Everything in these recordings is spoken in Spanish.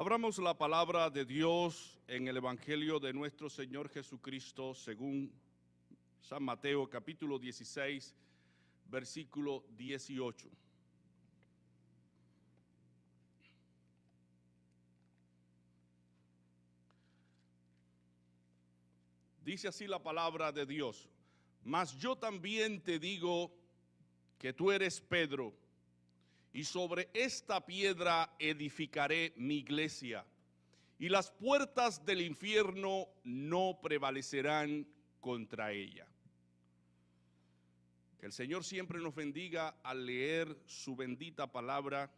Abramos la palabra de Dios en el Evangelio de nuestro Señor Jesucristo según San Mateo capítulo 16, versículo 18. Dice así la palabra de Dios: mas yo también te digo que tú eres Pedro, y sobre esta piedra edificaré mi iglesia, y las puertas del infierno no prevalecerán contra ella. Que el Señor siempre nos bendiga al leer su bendita palabra,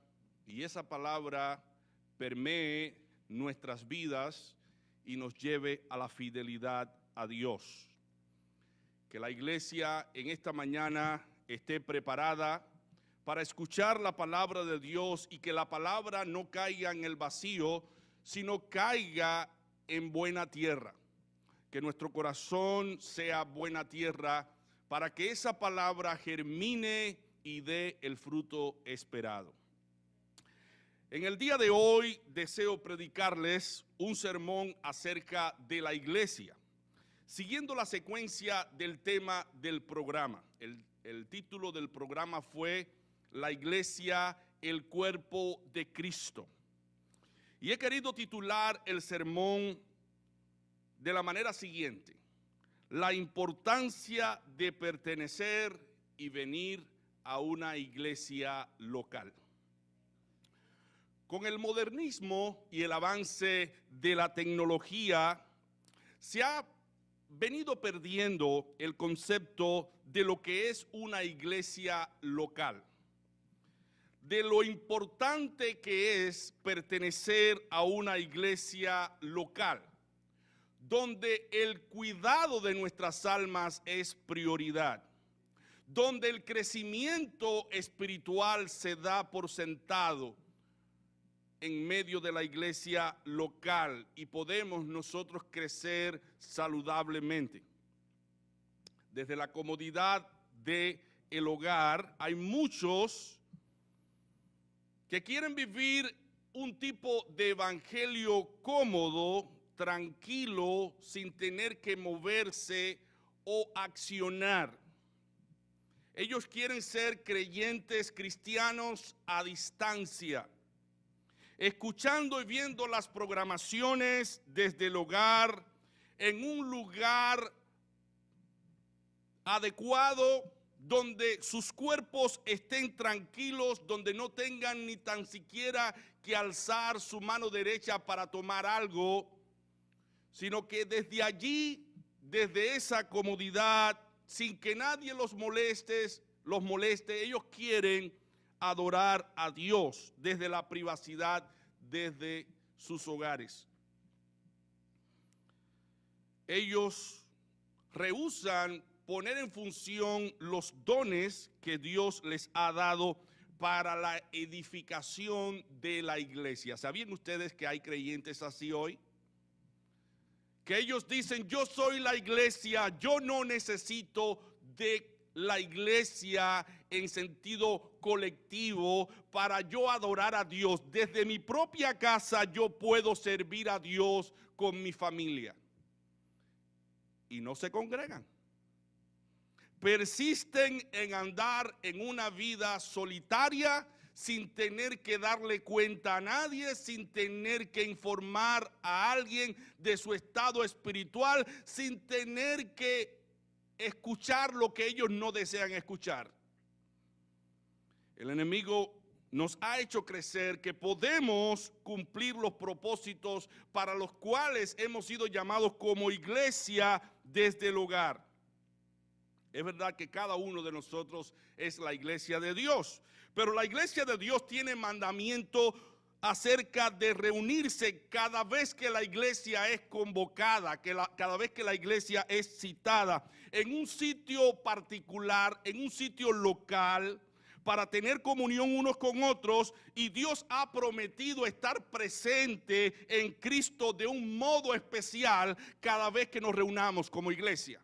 y esa palabra permee nuestras vidas y nos lleve a la fidelidad a Dios. Que la iglesia en esta mañana esté preparada para escuchar la palabra de Dios y que la palabra no caiga en el vacío, sino caiga en buena tierra. Que nuestro corazón sea buena tierra para que esa palabra germine y dé el fruto esperado. En el día de hoy deseo predicarles un sermón acerca de la iglesia, siguiendo la secuencia del tema del programa. El título del programa fue La iglesia, el cuerpo de Cristo. Y he querido titular el sermón de la manera siguiente: la importancia de pertenecer y venir a una iglesia local. Con el modernismo y el avance de la tecnología, se ha venido perdiendo el concepto de lo que es una iglesia local, de lo importante que es pertenecer a una iglesia local, donde el cuidado de nuestras almas es prioridad, donde el crecimiento espiritual se da por sentado en medio de la iglesia local y podemos nosotros crecer saludablemente. Desde la comodidad del hogar hay muchos que quieren vivir un tipo de evangelio cómodo, tranquilo, sin tener que moverse o accionar. Ellos quieren ser creyentes cristianos a distancia, escuchando y viendo las programaciones desde el hogar, en un lugar adecuado, donde sus cuerpos estén tranquilos, donde no tengan ni tan siquiera que alzar su mano derecha para tomar algo, sino que desde allí, desde esa comodidad, sin que nadie los moleste, ellos quieren adorar a Dios desde la privacidad, desde sus hogares. Ellos rehúsan poner en función los dones que Dios les ha dado para la edificación de la iglesia. ¿Sabían ustedes que hay creyentes así hoy? Que ellos dicen: yo soy la iglesia, yo no necesito de la iglesia en sentido colectivo para yo adorar a Dios. Desde mi propia casa yo puedo servir a Dios con mi familia. Y no se congregan. Persisten en andar en una vida solitaria sin tener que darle cuenta a nadie, sin tener que informar a alguien de su estado espiritual, sin tener que escuchar lo que ellos no desean escuchar. El enemigo nos ha hecho creer que podemos cumplir los propósitos para los cuales hemos sido llamados como iglesia desde el hogar. Es verdad que cada uno de nosotros es la iglesia de Dios, pero la iglesia de Dios tiene mandamiento acerca de reunirse cada vez que la iglesia es convocada, cada vez que la iglesia es citada en un sitio particular, en un sitio local, para tener comunión unos con otros, y Dios ha prometido estar presente en Cristo de un modo especial cada vez que nos reunamos como iglesia.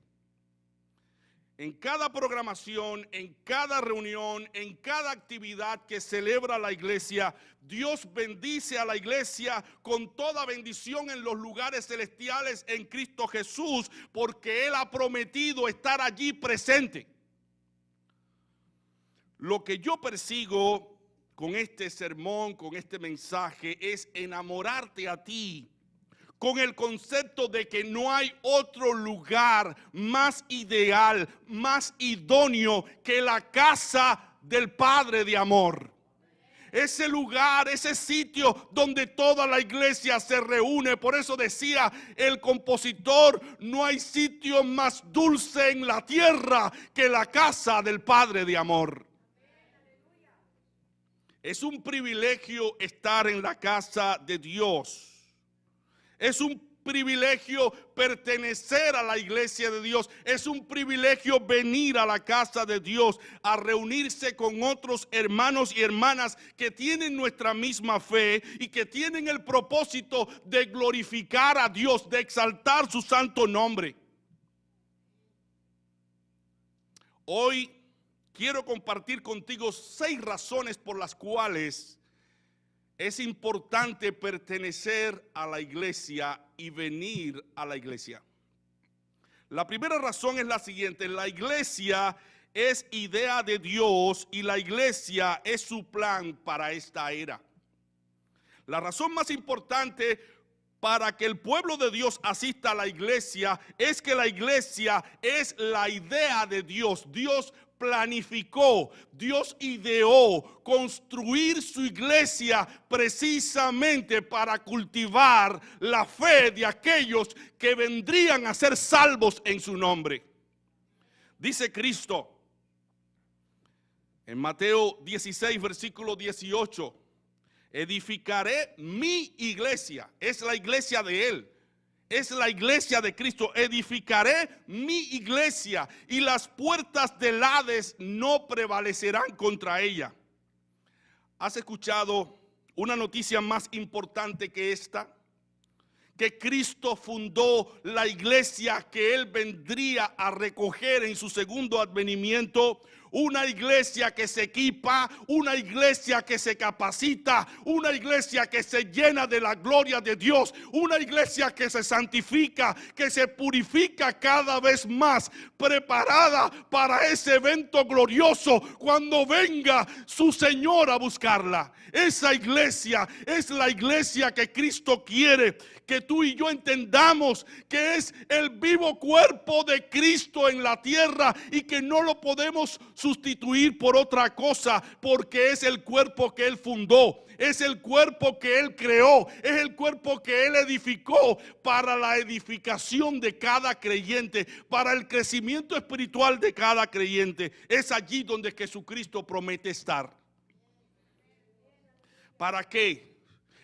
en cada programación, en cada reunión, en cada actividad que celebra la iglesia, Dios bendice a la iglesia con toda bendición en los lugares celestiales en Cristo Jesús, porque Él ha prometido estar allí presente. Lo que yo persigo con este sermón, con este mensaje, es enamorarte a ti con el concepto de que no hay otro lugar más ideal, más idóneo que la casa del Padre de amor. Ese lugar, ese sitio donde toda la iglesia se reúne. Por eso decía el compositor, no hay sitio más dulce en la tierra que la casa del Padre de amor. Es un privilegio estar en la casa de Dios. Es un privilegio pertenecer a la iglesia de Dios. Es un privilegio venir a la casa de Dios, a reunirse con otros hermanos y hermanas que tienen nuestra misma fe y que tienen el propósito de glorificar a Dios, de exaltar su santo nombre. Hoy quiero compartir contigo 6 razones por las cuales es importante pertenecer a la iglesia y venir a la iglesia. La primera razón es la siguiente: la iglesia es idea de Dios y la iglesia es su plan para esta era. La razón más importante para que el pueblo de Dios asista a la iglesia es que la iglesia es la idea de Dios. Dios planificó, Dios ideó construir su iglesia precisamente para cultivar la fe de aquellos que vendrían a ser salvos en su nombre. Dice Cristo en Mateo 16, versículo 18, edificaré mi iglesia. Es la iglesia de Él. Es la iglesia de Cristo. Edificaré mi iglesia y las puertas del Hades no prevalecerán contra ella. ¿Has escuchado una noticia más importante que esta? Que Cristo fundó la iglesia que Él vendría a recoger en su segundo advenimiento. Una iglesia que se equipa, una iglesia que se capacita, una iglesia que se llena de la gloria de Dios, una iglesia que se santifica, que se purifica cada vez más, preparada para ese evento glorioso cuando venga su Señor a buscarla. Esa iglesia es la iglesia que Cristo quiere que tú y yo entendamos, que es el vivo cuerpo de Cristo en la tierra y que no lo podemos sustituir por otra cosa, porque es el cuerpo que Él fundó, es el cuerpo que Él creó, es el cuerpo que Él edificó para la edificación de cada creyente, para el crecimiento espiritual de cada creyente. Es allí donde Jesucristo promete estar. ¿Para qué?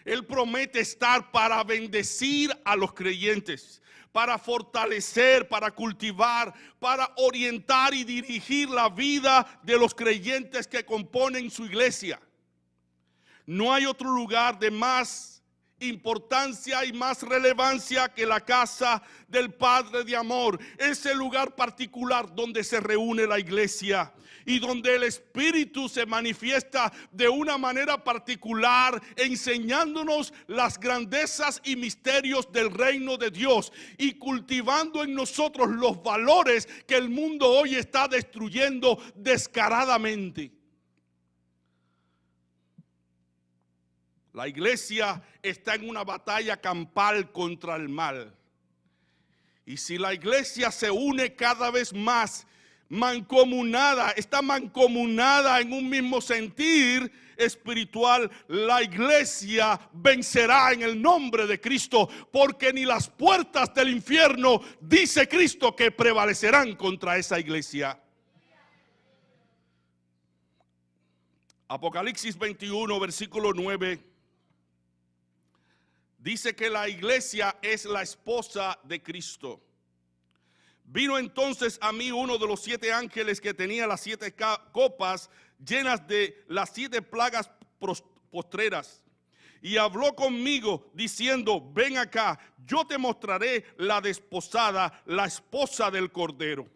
Él promete estar para bendecir a los creyentes, para fortalecer, para cultivar, para orientar y dirigir la vida de los creyentes que componen su iglesia. No hay otro lugar de más importancia y más relevancia que la casa del Padre de amor. Ese lugar particular donde se reúne la iglesia y donde el Espíritu se manifiesta de una manera particular, enseñándonos las grandezas y misterios del reino de Dios y cultivando en nosotros los valores que el mundo hoy está destruyendo descaradamente. La iglesia está en una batalla campal contra el mal. Y si la iglesia se une cada vez más, está mancomunada en un mismo sentir espiritual, la iglesia vencerá en el nombre de Cristo, porque ni las puertas del infierno, dice Cristo, que prevalecerán contra esa iglesia. Apocalipsis 21, versículo 9. Dice que la iglesia es la esposa de Cristo. Vino entonces a mí uno de los 7 ángeles que tenía las 7 copas llenas de las 7 plagas postreras. Y habló conmigo diciendo: ven acá, yo te mostraré la desposada, la esposa del Cordero.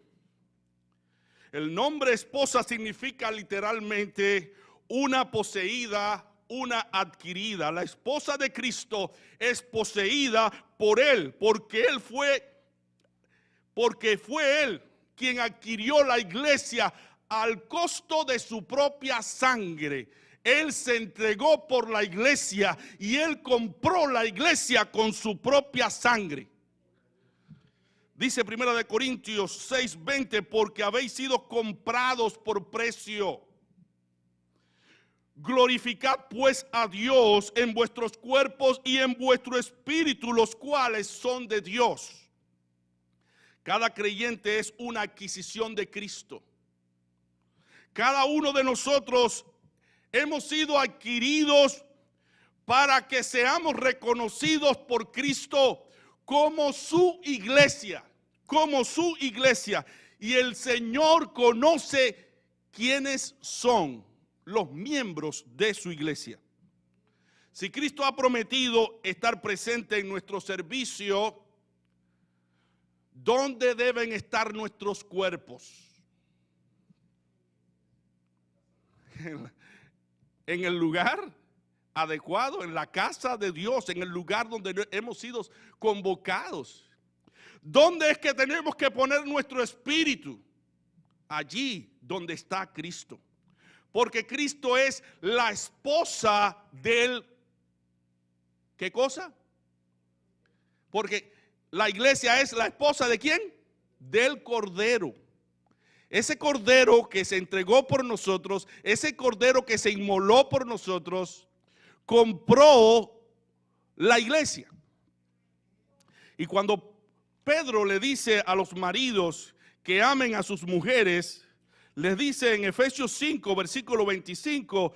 El nombre esposa significa literalmente una poseída, una adquirida. La esposa de Cristo es poseída por Él, porque fue Él quien adquirió la iglesia al costo de su propia sangre. Él se entregó por la iglesia y Él compró la iglesia con su propia sangre. Dice 1 Corintios 6:20, porque habéis sido comprados por precio. Glorificad pues a Dios en vuestros cuerpos y en vuestro espíritu, los cuales son de Dios. Cada creyente es una adquisición de Cristo. Cada uno de nosotros hemos sido adquiridos para que seamos reconocidos por Cristo como su iglesia, Y el Señor conoce quiénes son los miembros de su iglesia. Si Cristo ha prometido estar presente en nuestro servicio, ¿dónde deben estar nuestros cuerpos? En el lugar adecuado, en la casa de Dios, en el lugar donde hemos sido convocados. ¿Dónde es que tenemos que poner nuestro espíritu? Allí donde está Cristo. Porque Cristo es la esposa del... ¿Qué cosa? Porque la iglesia es la esposa ¿de quién? Del Cordero. Ese Cordero que se entregó por nosotros, ese Cordero que se inmoló por nosotros, compró la iglesia. Y cuando Pedro le dice a los maridos que amen a sus mujeres, les dice en Efesios 5, versículo 25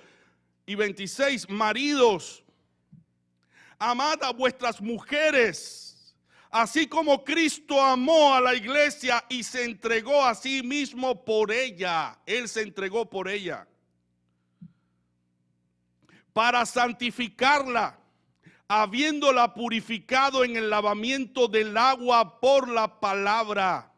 y 26, maridos, amad a vuestras mujeres, así como Cristo amó a la iglesia y se entregó a sí mismo por ella. Él se entregó por ella, para santificarla, habiéndola purificado en el lavamiento del agua por la palabra.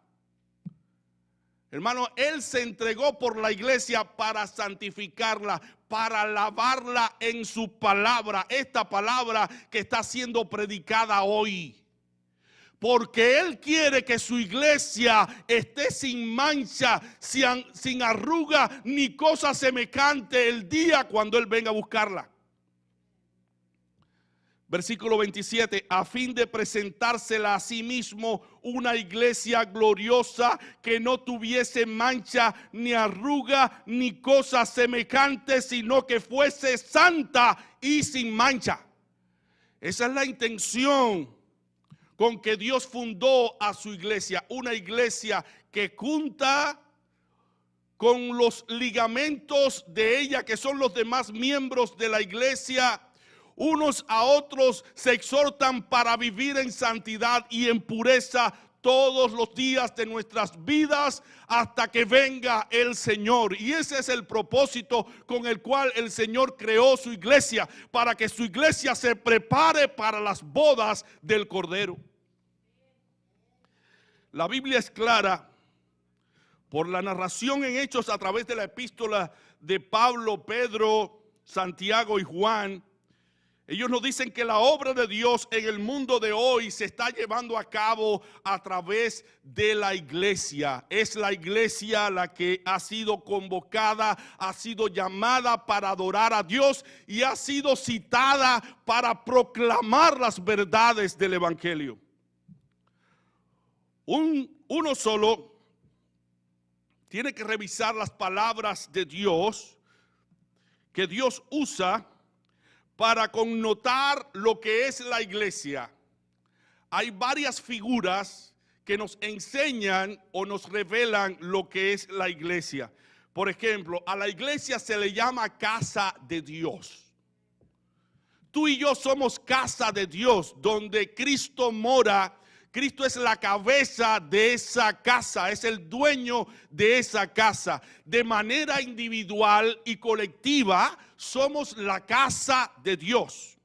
Hermano, Él se entregó por la iglesia para santificarla, para lavarla en su palabra, esta palabra que está siendo predicada hoy. Porque Él quiere que su iglesia esté sin mancha, sin arruga, ni cosa semejante el día cuando Él venga a buscarla. Versículo 27, a fin de presentársela a sí mismo una iglesia gloriosa que no tuviese mancha, ni arruga, ni cosa semejante, sino que fuese santa y sin mancha. Esa es la intención con que Dios fundó a su iglesia, una iglesia que junta con los ligamentos de ella, que son los demás miembros de la iglesia, unos a otros se exhortan para vivir en santidad y en pureza todos los días de nuestras vidas hasta que venga el Señor. Y ese es el propósito con el cual el Señor creó su iglesia, para que su iglesia se prepare para las bodas del Cordero. La Biblia es clara por la narración en Hechos a través de la epístola de Pablo, Pedro, Santiago y Juan. Ellos nos dicen que la obra de Dios en el mundo de hoy se está llevando a cabo a través de la iglesia. Es la iglesia la que ha sido convocada, ha sido llamada para adorar a Dios y ha sido citada para proclamar las verdades del evangelio. Uno solo tiene que revisar las palabras de Dios que Dios usa para connotar lo que es la iglesia. Hay varias figuras que nos enseñan o nos revelan lo que es la iglesia. Por ejemplo, a la iglesia se le llama casa de Dios. Tú y yo somos casa de Dios, donde Cristo mora. Cristo es la cabeza de esa casa, es el dueño de esa casa. De manera individual y colectiva, somos la casa de Dios.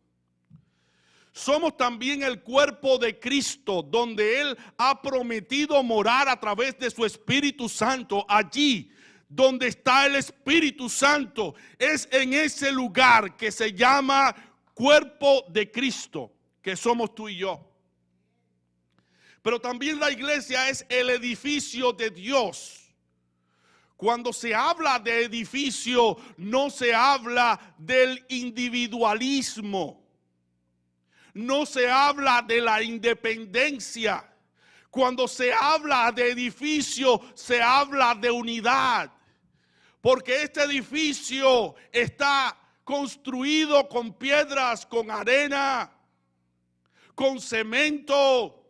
somos también el cuerpo de Cristo, donde Él ha prometido morar a través de su Espíritu Santo. Allí donde está el Espíritu Santo, es en ese lugar que se llama cuerpo de Cristo, que somos tú y yo. Pero también la iglesia es el edificio de Dios. Cuando se habla de edificio, no se habla del individualismo. No se habla de la independencia. Cuando se habla de edificio, se habla de unidad. Porque este edificio está construido con piedras, con arena, con cemento,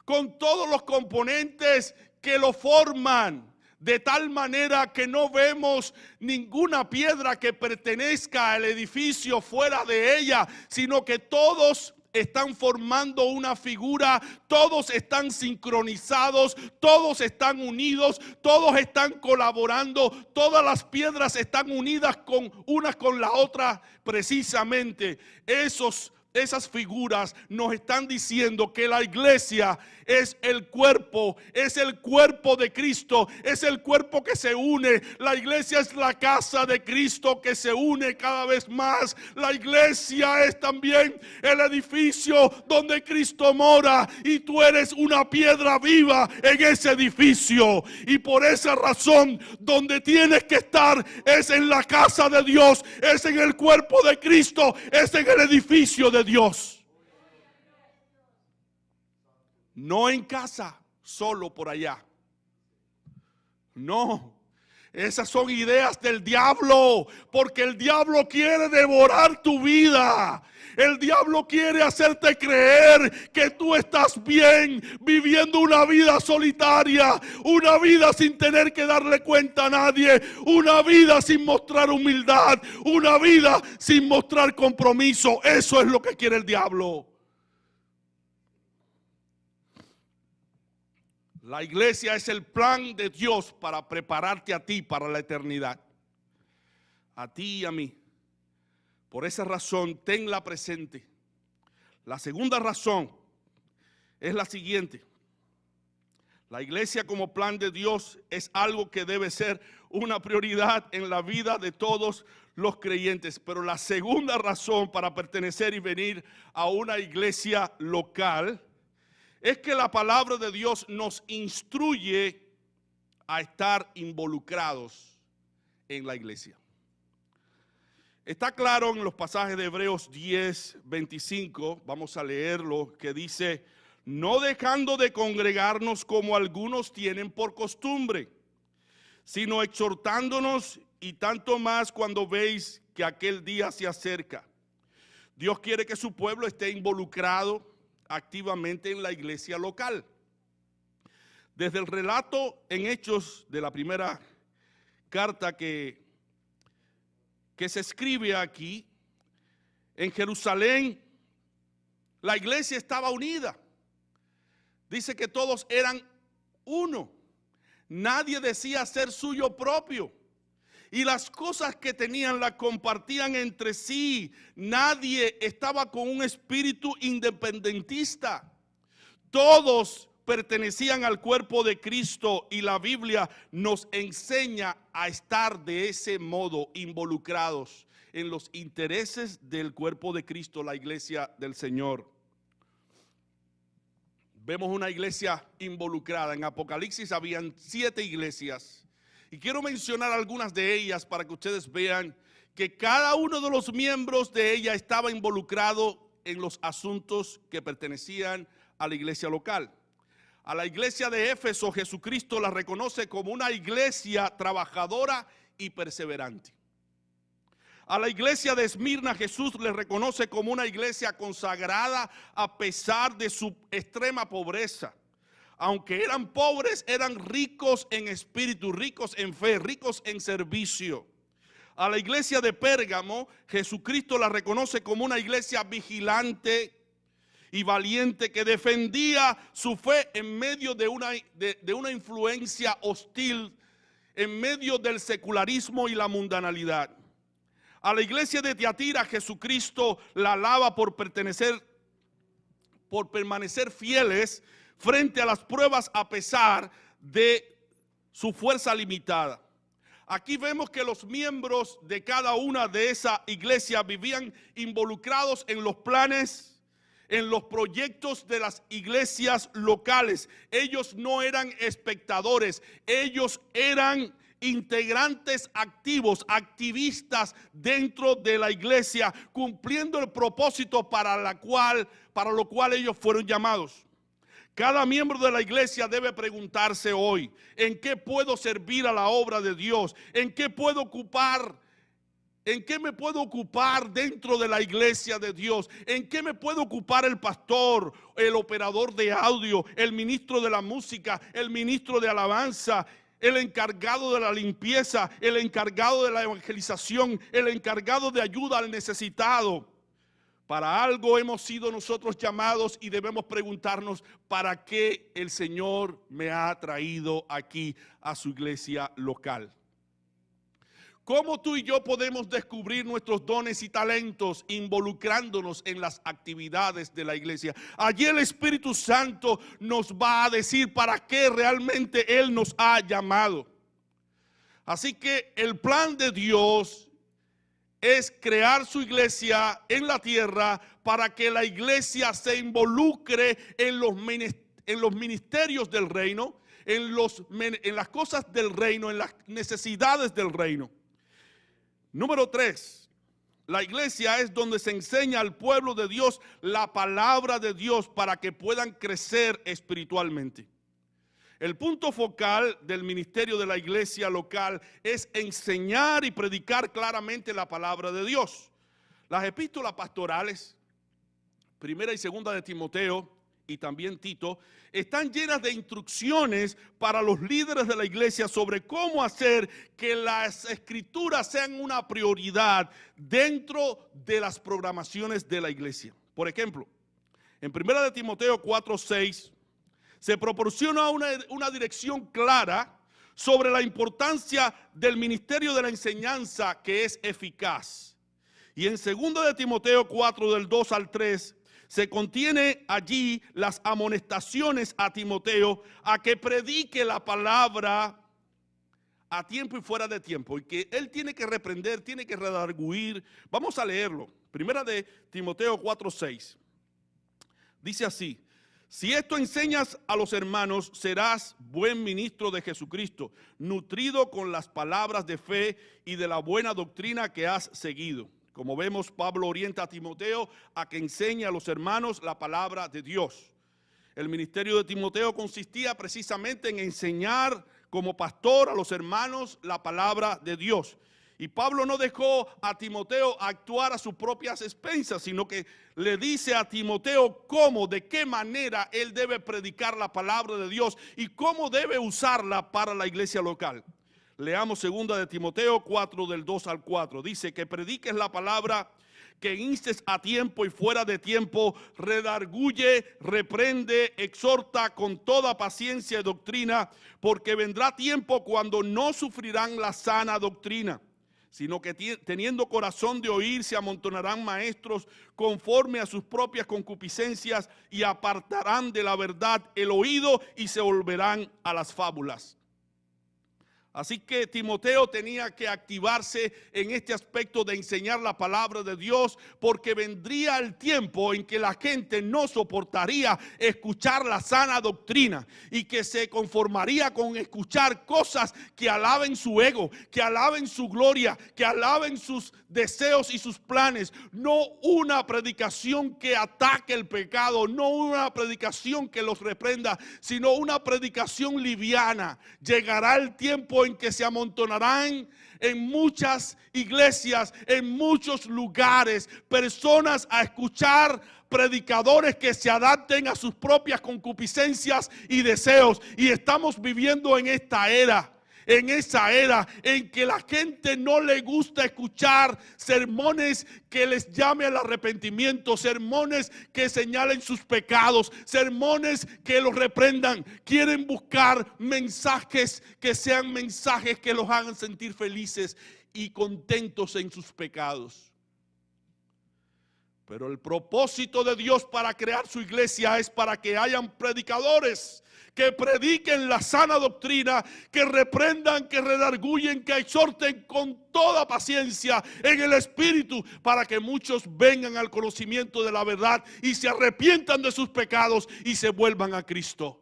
con todos los componentes que lo forman. De tal manera que no vemos ninguna piedra que pertenezca al edificio fuera de ella, sino que todos están formando una figura, todos están sincronizados, todos están unidos, todos están colaborando, todas las piedras están unidas con unas con la otra. Precisamente esas figuras nos están diciendo que la iglesia es el cuerpo de Cristo, es el cuerpo que se une. La iglesia es la casa de Cristo que se une cada vez más. La iglesia es también el edificio donde Cristo mora y tú eres una piedra viva en ese edificio. Y por esa razón, donde tienes que estar es en la casa de Dios, es en el cuerpo de Cristo, es en el edificio de Dios. No en casa, solo por allá. No, esas son ideas del diablo, porque el diablo quiere devorar tu vida. El diablo quiere hacerte creer que tú estás bien viviendo una vida solitaria, una vida sin tener que darle cuenta a nadie, una vida sin mostrar humildad, una vida sin mostrar compromiso. Eso es lo que quiere el diablo. La iglesia es el plan de Dios para prepararte a ti para la eternidad. A ti y a mí. Por esa razón, tenla presente. La segunda razón es la siguiente. La iglesia como plan de Dios es algo que debe ser una prioridad en la vida de todos los creyentes. Pero la segunda razón para pertenecer y venir a una iglesia local es que la palabra de Dios nos instruye a estar involucrados en la iglesia. Está claro en los pasajes de Hebreos 10, 25, vamos a leerlo, que dice: no dejando de congregarnos como algunos tienen por costumbre, sino exhortándonos, y tanto más cuando veis que aquel día se acerca. Dios quiere que su pueblo esté involucrado activamente en la iglesia local. Desde el relato en Hechos de la primera carta que se escribe aquí, en Jerusalén, la iglesia estaba unida. Dice que todos eran uno. Nadie decía ser suyo propio. Y las cosas que tenían las compartían entre sí. Nadie estaba con un espíritu independentista. Todos pertenecían al cuerpo de Cristo y la Biblia nos enseña a estar de ese modo involucrados en los intereses del cuerpo de Cristo, la iglesia del Señor. Vemos una iglesia involucrada. En Apocalipsis habían 7 iglesias. Y quiero mencionar algunas de ellas para que ustedes vean que cada uno de los miembros de ella estaba involucrado en los asuntos que pertenecían a la iglesia local. A la iglesia de Éfeso, Jesucristo la reconoce como una iglesia trabajadora y perseverante. A la iglesia de Esmirna, Jesús le reconoce como una iglesia consagrada a pesar de su extrema pobreza. Aunque eran pobres, eran ricos en espíritu, ricos en fe, ricos en servicio. A la iglesia de Pérgamo, Jesucristo la reconoce como una iglesia vigilante y valiente que defendía su fe en medio de una influencia hostil, en medio del secularismo y la mundanalidad. A la iglesia de Tiatira, Jesucristo la alaba por permanecer fieles frente a las pruebas a pesar de su fuerza limitada. Aquí vemos que los miembros de cada una de esa iglesia vivían involucrados en los planes, en los proyectos de las iglesias locales. Ellos no eran espectadores, ellos eran integrantes activos, activistas dentro de la iglesia, cumpliendo el propósito para lo cual ellos fueron llamados. Cada miembro de la iglesia debe preguntarse hoy: ¿en qué puedo servir a la obra de Dios? ¿En qué me puedo ocupar dentro de la iglesia de Dios? ¿En qué me puede ocupar el pastor, el operador de audio, el ministro de la música, el ministro de alabanza, el encargado de la limpieza, el encargado de la evangelización, el encargado de ayuda al necesitado? Para algo hemos sido nosotros llamados y debemos preguntarnos: ¿para qué el Señor me ha traído aquí a su iglesia local? ¿Cómo tú y yo podemos descubrir nuestros dones y talentos involucrándonos en las actividades de la iglesia? Allí el Espíritu Santo nos va a decir para qué realmente Él nos ha llamado. Así que el plan de Dios es crear su iglesia en la tierra para que la iglesia se involucre en los ministerios del reino, en las cosas del reino, en las necesidades del reino. Número 3, la iglesia es donde se enseña al pueblo de Dios la palabra de Dios para que puedan crecer espiritualmente. El punto focal del ministerio de la iglesia local es enseñar y predicar claramente la palabra de Dios. Las epístolas pastorales, primera y segunda de Timoteo y también Tito, están llenas de instrucciones para los líderes de la iglesia sobre cómo hacer que las escrituras sean una prioridad dentro de las programaciones de la iglesia. Por ejemplo, en primera de Timoteo 4:6 se proporciona una dirección clara sobre la importancia del ministerio de la enseñanza que es eficaz. Y en 2 de Timoteo 4, del 2 al 3, se contiene allí las amonestaciones a Timoteo a que predique la palabra a tiempo y fuera de tiempo, y que él tiene que reprender, tiene que redarguir. Vamos a leerlo. Primera de Timoteo 4:6. Dice así: si esto enseñas a los hermanos, serás buen ministro de Jesucristo, nutrido con las palabras de fe y de la buena doctrina que has seguido. Como vemos, Pablo orienta a Timoteo a que enseñe a los hermanos la palabra de Dios. El ministerio de Timoteo consistía precisamente en enseñar como pastor a los hermanos la palabra de Dios. Y Pablo no dejó a Timoteo actuar a sus propias expensas, sino que le dice a Timoteo cómo, de qué manera él debe predicar la palabra de Dios y cómo debe usarla para la iglesia local. Leamos 2 de Timoteo 4, del 2 al 4. Dice: que prediques la palabra, que instes a tiempo y fuera de tiempo, redarguye, reprende, exhorta con toda paciencia y doctrina, porque vendrá tiempo cuando no sufrirán la sana doctrina, sino que teniendo corazón de oír se amontonarán maestros conforme a sus propias concupiscencias y apartarán de la verdad el oído y se volverán a las fábulas. Así que Timoteo tenía que activarse en este aspecto de enseñar la palabra de Dios, porque vendría el tiempo en que la gente no soportaría escuchar la sana doctrina y que se conformaría con escuchar cosas que alaben su ego, que alaben su gloria, que alaben sus deseos y sus planes. No una predicación que ataque el pecado, no una predicación que los reprenda, sino una predicación liviana. Llegará el tiempo en que se amontonarán en muchas iglesias, en muchos lugares, personas a escuchar predicadores que se adapten a sus propias concupiscencias y deseos. Y estamos viviendo en esta era, en esa era en que la gente no le gusta escuchar sermones que les llame al arrepentimiento, sermones que señalen sus pecados, sermones que los reprendan. Quieren buscar mensajes que sean mensajes que los hagan sentir felices. y contentos en sus pecados. Pero el propósito de Dios para crear su iglesia es para que hayan predicadores que prediquen la sana doctrina, que reprendan, que redarguyen, que exhorten con toda paciencia en el Espíritu, para que muchos vengan al conocimiento de la verdad y se arrepientan de sus pecados y se vuelvan a Cristo.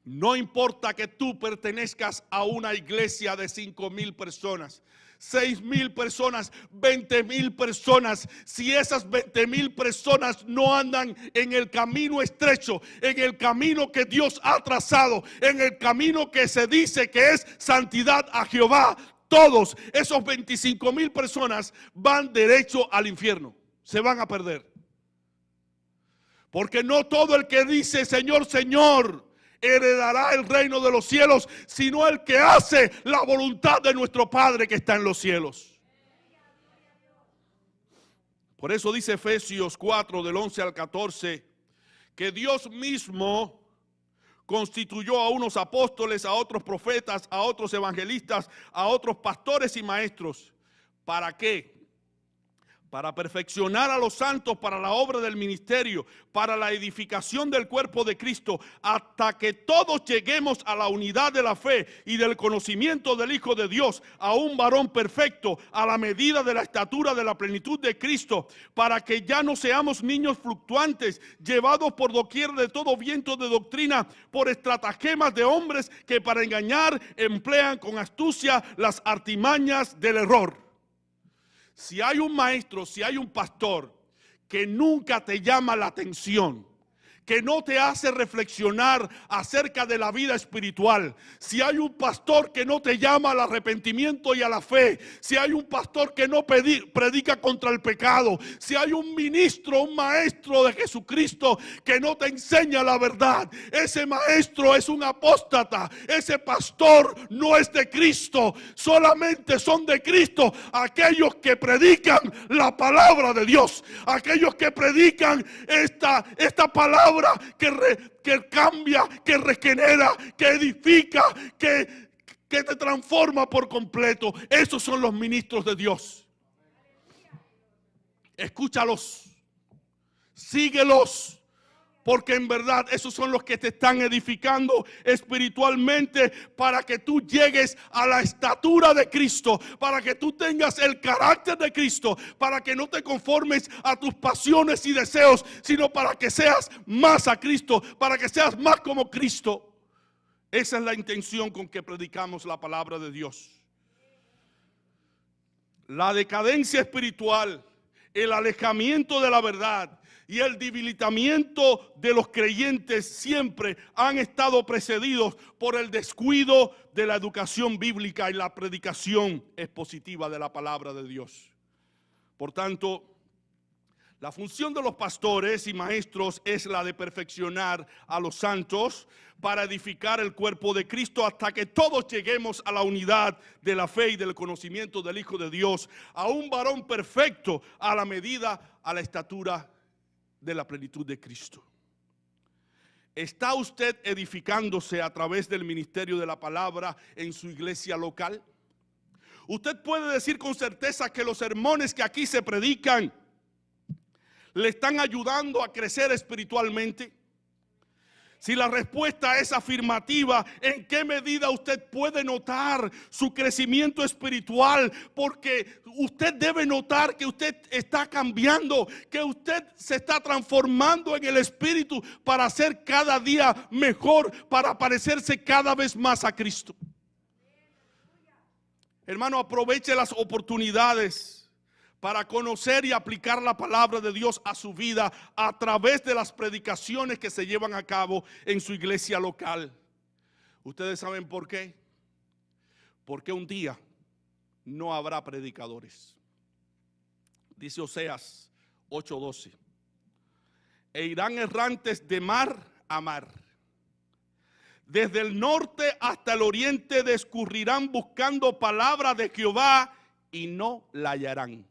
No importa que tú pertenezcas a una iglesia de 5,000 personas, 6,000 personas, 20,000 personas. Si esas 20,000 personas no andan en el camino estrecho, en el camino que Dios ha trazado, en el camino que se dice que es santidad a Jehová, todos esos 25,000 personas van derecho al infierno. Se van a perder. Porque no todo el que dice Señor, Señor heredará el reino de los cielos, sino el que hace la voluntad de nuestro Padre que está en los cielos. Por eso dice Efesios 4 del 11 al 14 que Dios mismo constituyó a unos apóstoles, a otros profetas, a otros evangelistas, a otros pastores y maestros. ¿Para qué? Para perfeccionar a los santos para la obra del ministerio, para la edificación del cuerpo de Cristo, hasta que todos lleguemos a la unidad de la fe y del conocimiento del Hijo de Dios, a un varón perfecto, a la medida de la estatura de la plenitud de Cristo, para que ya no seamos niños fluctuantes, llevados por doquier de todo viento de doctrina, por estratagemas de hombres que para engañar emplean con astucia las artimañas del error. Si hay un maestro, si hay un pastor que nunca te llama la atención, que no te hace reflexionar acerca de la vida espiritual, si hay un pastor que no te llama al arrepentimiento y a la fe, si hay un pastor que no predica contra el pecado, si hay un ministro, un maestro de Jesucristo que no te enseña la verdad, ese maestro es un apóstata, ese pastor no es de Cristo. Solamente son de Cristo aquellos que predican la palabra de Dios, aquellos que predican esta palabra que cambia, que regenera, que edifica, que te transforma por completo. Esos son los ministros de Dios. Escúchalos, síguelos, porque en verdad esos son los que te están edificando espiritualmente para que tú llegues a la estatura de Cristo, para que tú tengas el carácter de Cristo, para que no te conformes a tus pasiones y deseos, sino para que seas más a Cristo, para que seas más como Cristo. Esa es la intención con que predicamos la palabra de Dios. La decadencia espiritual, el alejamiento de la verdad y el debilitamiento de los creyentes siempre han estado precedidos por el descuido de la educación bíblica y la predicación expositiva de la palabra de Dios. Por tanto, la función de los pastores y maestros es la de perfeccionar a los santos para edificar el cuerpo de Cristo hasta que todos lleguemos a la unidad de la fe y del conocimiento del Hijo de Dios, a un varón perfecto a la medida, a la estatura de la plenitud de Cristo. ¿Está usted edificándose a través del ministerio de la palabra en su iglesia local? Usted puede decir con certeza que los sermones que aquí se predican le están ayudando a crecer espiritualmente. Si la respuesta es afirmativa, ¿en qué medida usted puede notar su crecimiento espiritual? Porque usted debe notar que usted está cambiando, que usted se está transformando en el espíritu para ser cada día mejor, para parecerse cada vez más a Cristo. Hermano, aproveche las oportunidades para conocer y aplicar la palabra de Dios a su vida a través de las predicaciones que se llevan a cabo en su iglesia local. ¿Ustedes saben por qué? Porque un día no habrá predicadores. Dice Oseas 8:12. E irán errantes de mar a mar. Desde el norte hasta el oriente discurrirán buscando palabra de Jehová y no la hallarán.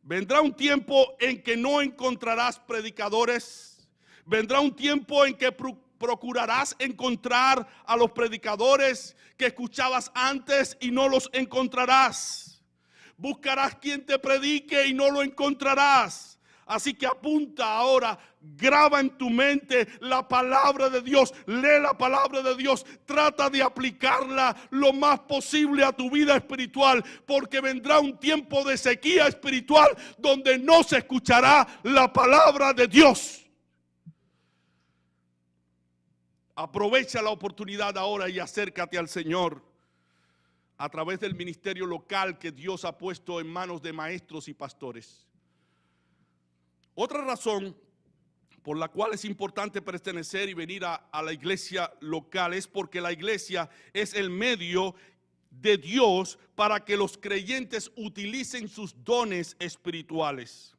Vendrá un tiempo en que no encontrarás predicadores. Vendrá un tiempo en que procurarás encontrar a los predicadores que escuchabas antes y no los encontrarás. Buscarás quien te predique y no lo encontrarás. Así que apunta ahora, graba en tu mente la palabra de Dios, lee la palabra de Dios, trata de aplicarla lo más posible a tu vida espiritual, porque vendrá un tiempo de sequía espiritual donde no se escuchará la palabra de Dios. Aprovecha la oportunidad ahora y acércate al Señor a través del ministerio local que Dios ha puesto en manos de maestros y pastores. Otra razón por la cual es importante pertenecer y venir a la iglesia local es porque la iglesia es el medio de Dios para que los creyentes utilicen sus dones espirituales.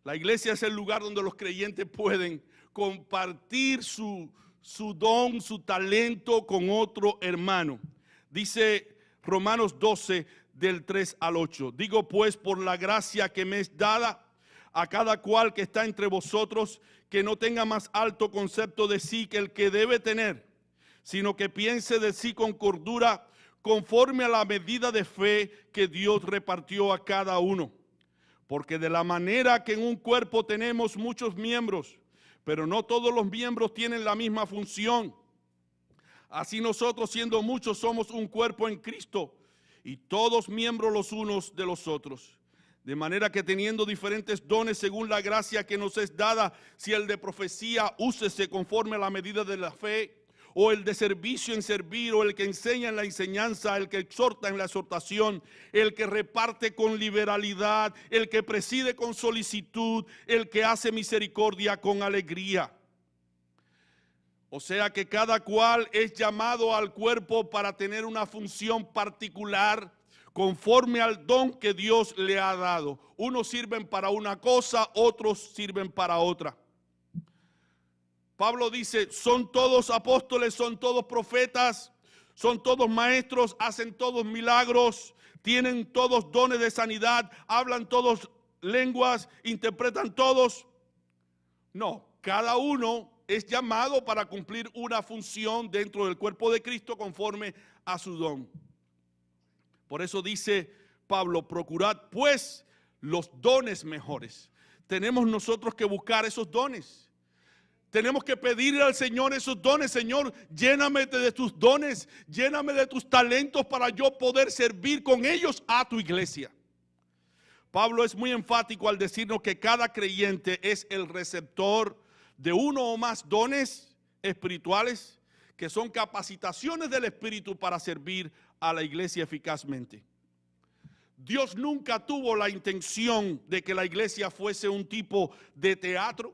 La iglesia es el lugar donde los creyentes pueden compartir su don, su talento con otro hermano. Dice Romanos 12 del 3 al 8. Digo pues, por la gracia que me es dada, a cada cual que está entre vosotros, que no tenga más alto concepto de sí que el que debe tener, sino que piense de sí con cordura, conforme a la medida de fe que Dios repartió a cada uno. Porque de la manera que en un cuerpo tenemos muchos miembros, pero no todos los miembros tienen la misma función. Así nosotros, siendo muchos, somos un cuerpo en Cristo, y todos miembros los unos de los otros. De manera que teniendo diferentes dones según la gracia que nos es dada, si el de profecía, úsese conforme a la medida de la fe, o el de servicio en servir, o el que enseña en la enseñanza, el que exhorta en la exhortación, el que reparte con liberalidad, el que preside con solicitud, el que hace misericordia con alegría. O sea que cada cual es llamado al cuerpo para tener una función particular conforme al don que Dios le ha dado. Unos sirven para una cosa, otros sirven para otra. Pablo dice, son todos apóstoles, son todos profetas, son todos maestros, hacen todos milagros, tienen todos dones de sanidad, hablan todos lenguas, interpretan todos. No, cada uno es llamado para cumplir una función dentro del cuerpo de Cristo conforme a su don. Por eso dice Pablo, procurad pues los dones mejores. Tenemos nosotros que buscar esos dones. Tenemos que pedirle al Señor esos dones. Señor, lléname de tus dones, lléname de tus talentos para yo poder servir con ellos a tu iglesia. Pablo es muy enfático al decirnos que cada creyente es el receptor de uno o más dones espirituales que son capacitaciones del Espíritu para servir a la iglesia eficazmente. Dios nunca tuvo la intención de que la iglesia fuese un tipo de teatro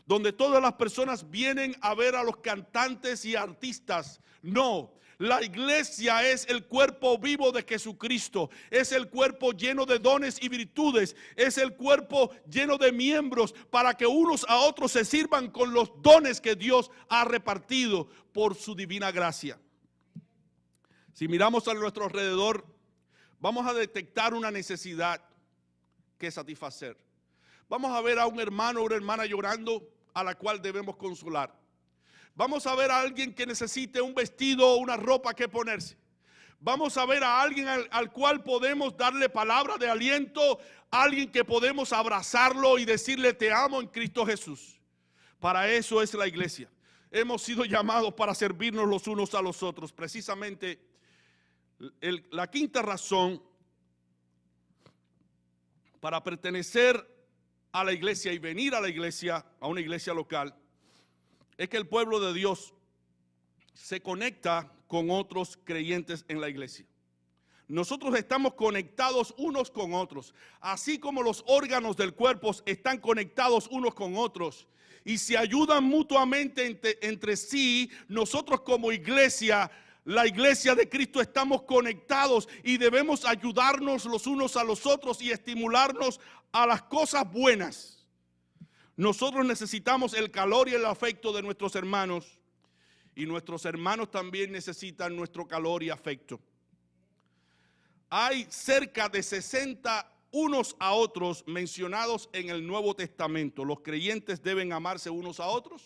donde todas las personas vienen a ver a los cantantes y artistas. No, la iglesia es el cuerpo vivo de Jesucristo, es el cuerpo lleno de dones y virtudes, es el cuerpo lleno de miembros para que unos a otros se sirvan con los dones que Dios ha repartido por su divina gracia. Si miramos a nuestro alrededor, vamos a detectar una necesidad que satisfacer. Vamos a ver a un hermano o una hermana llorando a la cual debemos consolar. Vamos a ver a alguien que necesite un vestido o una ropa que ponerse. Vamos a ver a alguien al cual podemos darle palabra de aliento, a alguien que podemos abrazarlo y decirle te amo en Cristo Jesús. Para eso es la iglesia. Hemos sido llamados para servirnos los unos a los otros. Precisamente la quinta razón para pertenecer a la iglesia y venir a la iglesia, a una iglesia local, es que el pueblo de Dios se conecta con otros creyentes en la iglesia. Nosotros estamos conectados unos con otros, así como los órganos del cuerpo están conectados unos con otros y se ayudan mutuamente entre sí. Nosotros como iglesia, la iglesia de Cristo, estamos conectados y debemos ayudarnos los unos a los otros y estimularnos a las cosas buenas. Nosotros necesitamos el calor y el afecto de nuestros hermanos y nuestros hermanos también necesitan nuestro calor y afecto. Hay cerca de 60 unos a otros mencionados en el Nuevo Testamento. Los creyentes deben amarse unos a otros.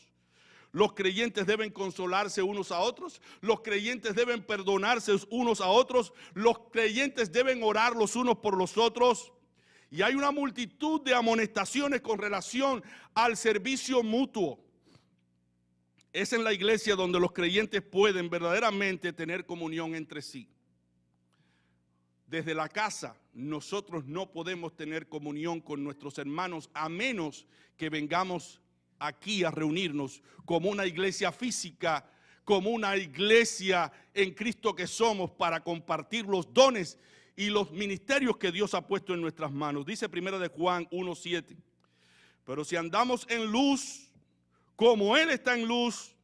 Los creyentes deben consolarse unos a otros. Los creyentes deben perdonarse unos a otros. Los creyentes deben orar los unos por los otros. Y hay una multitud de amonestaciones con relación al servicio mutuo. Es en la iglesia donde los creyentes pueden verdaderamente tener comunión entre sí. Desde la casa nosotros no podemos tener comunión con nuestros hermanos a menos que vengamos aquí a reunirnos como una iglesia física, como una iglesia en Cristo que somos, para compartir los dones y los ministerios que Dios ha puesto en nuestras manos. Dice 1 Juan 1:7, pero si andamos en luz, como Él está en luz,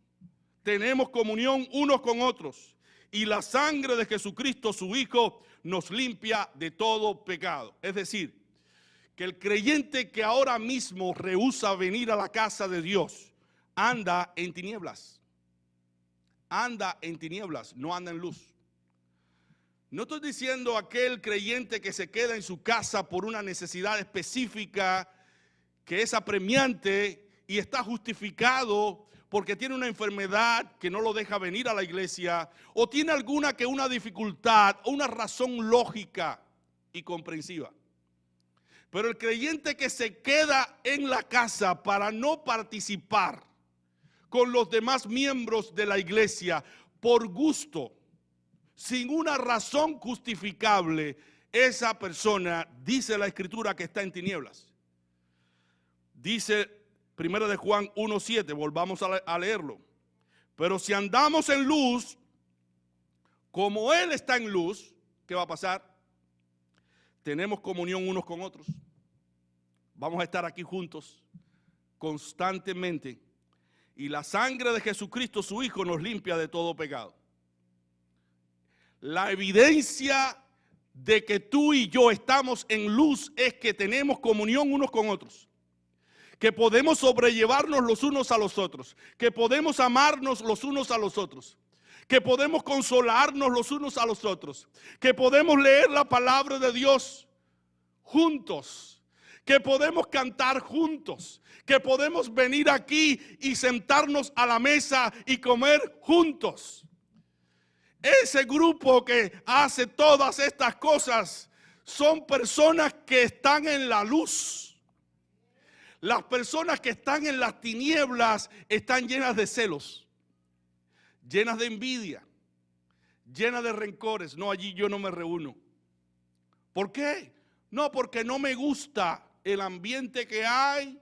tenemos comunión unos con otros, y la sangre de Jesucristo, su Hijo, nos limpia de todo pecado. Es decir, que el creyente que ahora mismo rehúsa venir a la casa de Dios anda en tinieblas. Anda en tinieblas, no anda en luz. No estoy diciendo aquel creyente que se queda en su casa por una necesidad específica que es apremiante y está justificado porque tiene una enfermedad que no lo deja venir a la iglesia, o tiene una dificultad o una razón lógica y comprensiva. Pero el creyente que se queda en la casa para no participar con los demás miembros de la iglesia por gusto, sin una razón justificable, esa persona, dice la Escritura, que está en tinieblas. Dice 1 Juan 1:7, volvamos a leerlo. Pero si andamos en luz, como Él está en luz, ¿qué va a pasar? Tenemos comunión unos con otros. Vamos a estar aquí juntos constantemente. Y la sangre de Jesucristo, su Hijo, nos limpia de todo pecado. La evidencia de que tú y yo estamos en luz es que tenemos comunión unos con otros. Que podemos sobrellevarnos los unos a los otros. Que podemos amarnos los unos a los otros. Que podemos consolarnos los unos a los otros. Que podemos leer la palabra de Dios juntos. Que podemos cantar juntos. Que podemos venir aquí y sentarnos a la mesa y comer juntos. Ese grupo que hace todas estas cosas son personas que están en la luz. Las personas que están en las tinieblas están llenas de celos, llenas de envidia, llenas de rencores. No, allí yo no me reúno. ¿Por qué? No, porque no me gusta el ambiente que hay,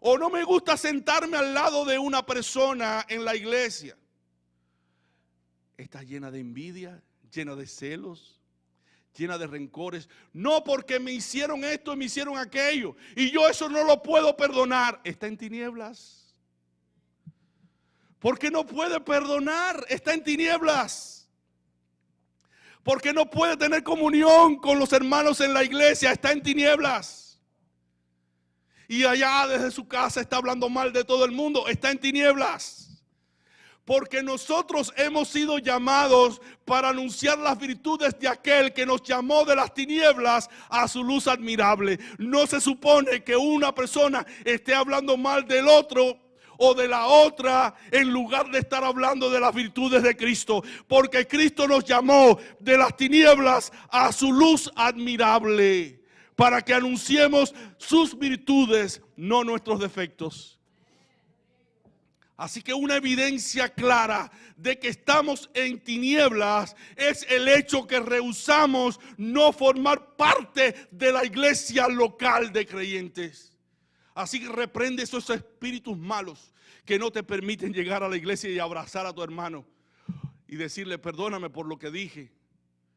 o no me gusta sentarme al lado de una persona en la iglesia. Está llena de envidia, llena de celos, llena de rencores. No, porque me hicieron esto y me hicieron aquello, y yo eso no lo puedo perdonar. Está en tinieblas. Porque no puede perdonar, está en tinieblas. Porque no puede tener comunión con los hermanos en la iglesia, está en tinieblas. Y allá desde su casa está hablando mal de todo el mundo, está en tinieblas. Porque nosotros hemos sido llamados para anunciar las virtudes de aquel que nos llamó de las tinieblas a su luz admirable. No se supone que una persona esté hablando mal del otro o de la otra en lugar de estar hablando de las virtudes de Cristo. Porque Cristo nos llamó de las tinieblas a su luz admirable, para que anunciemos sus virtudes, no nuestros defectos. Así que una evidencia clara de que estamos en tinieblas es el hecho que rehusamos no formar parte de la iglesia local de creyentes. Así que reprende esos espíritus malos que no te permiten llegar a la iglesia y abrazar a tu hermano y decirle: perdóname por lo que dije,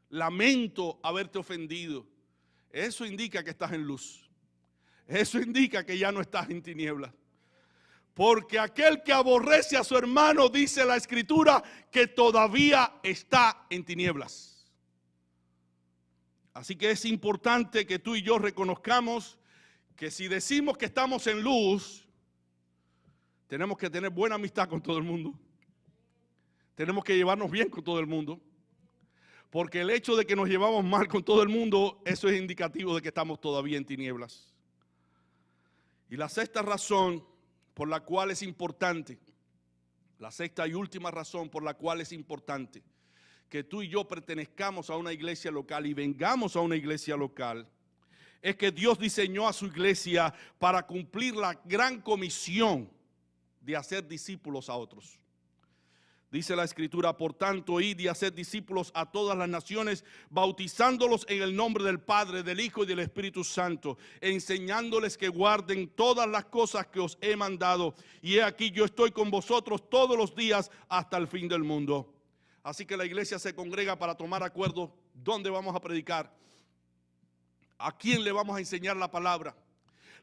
lamento haberte ofendido. Eso indica que estás en luz. Eso indica que ya no estás en tinieblas. Porque aquel que aborrece a su hermano, dice la Escritura, que todavía está en tinieblas. Así que es importante que tú y yo reconozcamos que si decimos que estamos en luz, tenemos que tener buena amistad con todo el mundo. Tenemos que llevarnos bien con todo el mundo. Porque el hecho de que nos llevamos mal con todo el mundo, eso es indicativo de que estamos todavía en tinieblas. Y la sexta razón por la cual es importante La sexta y última razón por la cual es importante que tú y yo pertenezcamos a una iglesia local y vengamos a una iglesia local es que Dios diseñó a su iglesia para cumplir la gran comisión de hacer discípulos a otros. Dice la Escritura, por tanto, id y haced discípulos a todas las naciones, bautizándolos en el nombre del Padre, del Hijo y del Espíritu Santo, enseñándoles que guarden todas las cosas que os he mandado. Y he aquí, yo estoy con vosotros todos los días hasta el fin del mundo. Así que la iglesia se congrega para tomar acuerdo dónde vamos a predicar, a quién le vamos a enseñar la palabra.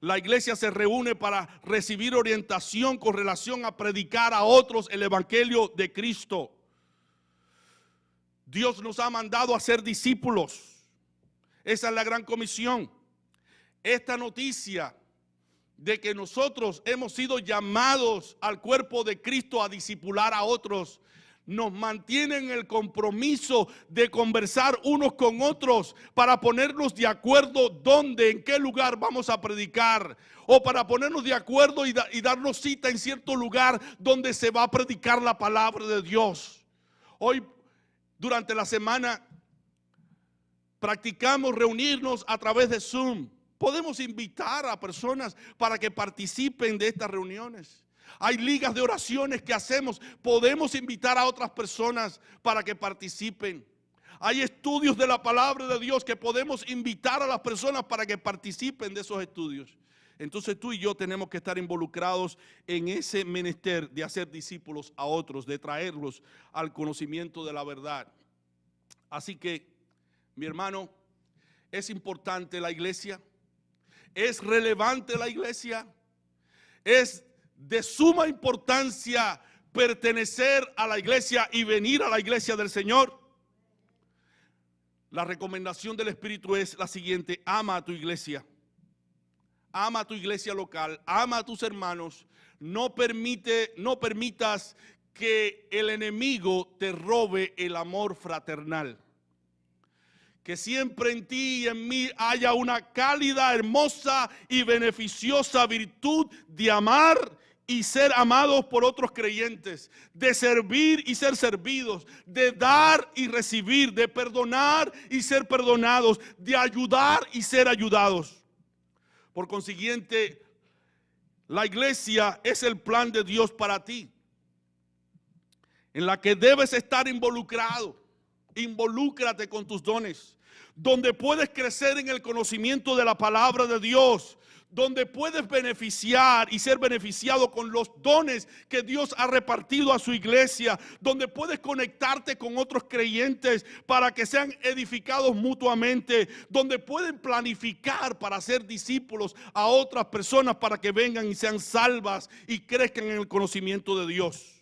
La iglesia se reúne para recibir orientación con relación a predicar a otros el evangelio de Cristo. Dios nos ha mandado a ser discípulos. Esa es la gran comisión. Esta noticia de que nosotros hemos sido llamados al cuerpo de Cristo a discipular a otros nos mantiene en el compromiso de conversar unos con otros para ponernos de acuerdo dónde, en qué lugar vamos a predicar, o para ponernos de acuerdo y darnos cita en cierto lugar donde se va a predicar la palabra de Dios. Hoy, durante la semana, practicamos reunirnos a través de Zoom. Podemos invitar a personas para que participen de estas reuniones. Hay ligas de oraciones que hacemos. Podemos invitar a otras personas para que participen. Hay estudios de la palabra de Dios que podemos invitar a las personas para que participen de esos estudios. Entonces tú y yo tenemos que estar involucrados en ese menester de hacer discípulos a otros, de traerlos al conocimiento de la verdad. Así que, mi hermano, es importante la iglesia, es relevante la iglesia, es de suma importancia pertenecer a la iglesia y venir a la iglesia del Señor. La recomendación del Espíritu es la siguiente: ama a tu iglesia, ama a tu iglesia local, ama a tus hermanos. No permitas que el enemigo te robe el amor fraternal. Que siempre en ti y en mí haya una cálida, hermosa y beneficiosa virtud de amar y ser amados por otros creyentes, de servir y ser servidos, de dar y recibir, de perdonar y ser perdonados, de ayudar y ser ayudados. Por consiguiente, la iglesia es el plan de Dios para ti, en la que debes estar involucrado. Involúcrate con tus dones, donde puedes crecer en el conocimiento de la palabra de Dios, donde puedes beneficiar y ser beneficiado con los dones que Dios ha repartido a su iglesia, donde puedes conectarte con otros creyentes para que sean edificados mutuamente, donde pueden planificar para ser discípulos a otras personas para que vengan y sean salvas y crezcan en el conocimiento de Dios.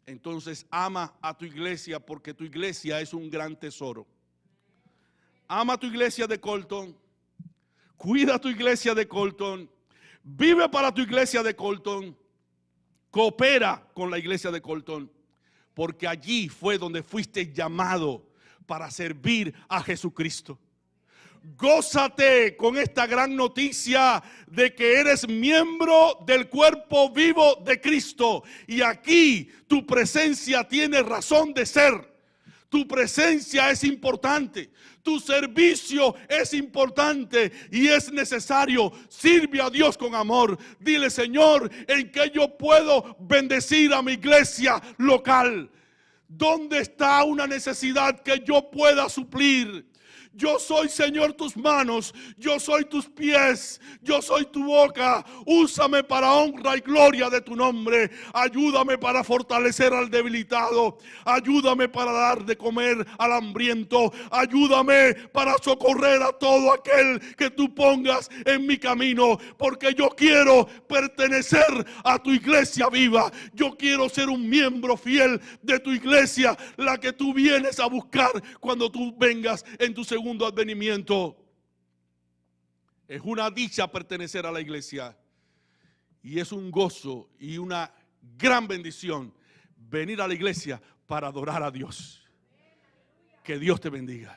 Entonces ama a tu iglesia, porque tu iglesia es un gran tesoro. Ama a tu iglesia de Colton. Cuida tu iglesia de Colton. Vive para tu iglesia de Colton. Coopera con la iglesia de Colton, porque allí fue donde fuiste llamado para servir a Jesucristo. Gózate con esta gran noticia de que eres miembro del cuerpo vivo de Cristo. Y aquí tu presencia tiene razón de ser. Tu presencia es importante. Tu servicio es importante y es necesario. Sirve a Dios con amor. Dile: Señor, ¿en qué yo puedo bendecir a mi iglesia local? ¿Dónde está una necesidad que yo pueda suplir? Yo soy, Señor, tus manos, yo soy tus pies, yo soy tu boca. Úsame para honra y gloria de tu nombre. Ayúdame para fortalecer al debilitado. Ayúdame para dar de comer al hambriento. Ayúdame para socorrer a todo aquel que tú pongas en mi camino. Porque yo quiero pertenecer a tu iglesia viva. Yo quiero ser un miembro fiel de tu iglesia, la que tú vienes a buscar cuando tú vengas en tu segundo advenimiento. Es una dicha pertenecer a la iglesia y es un gozo y una gran bendición venir a la iglesia para adorar a Dios. Que Dios te bendiga.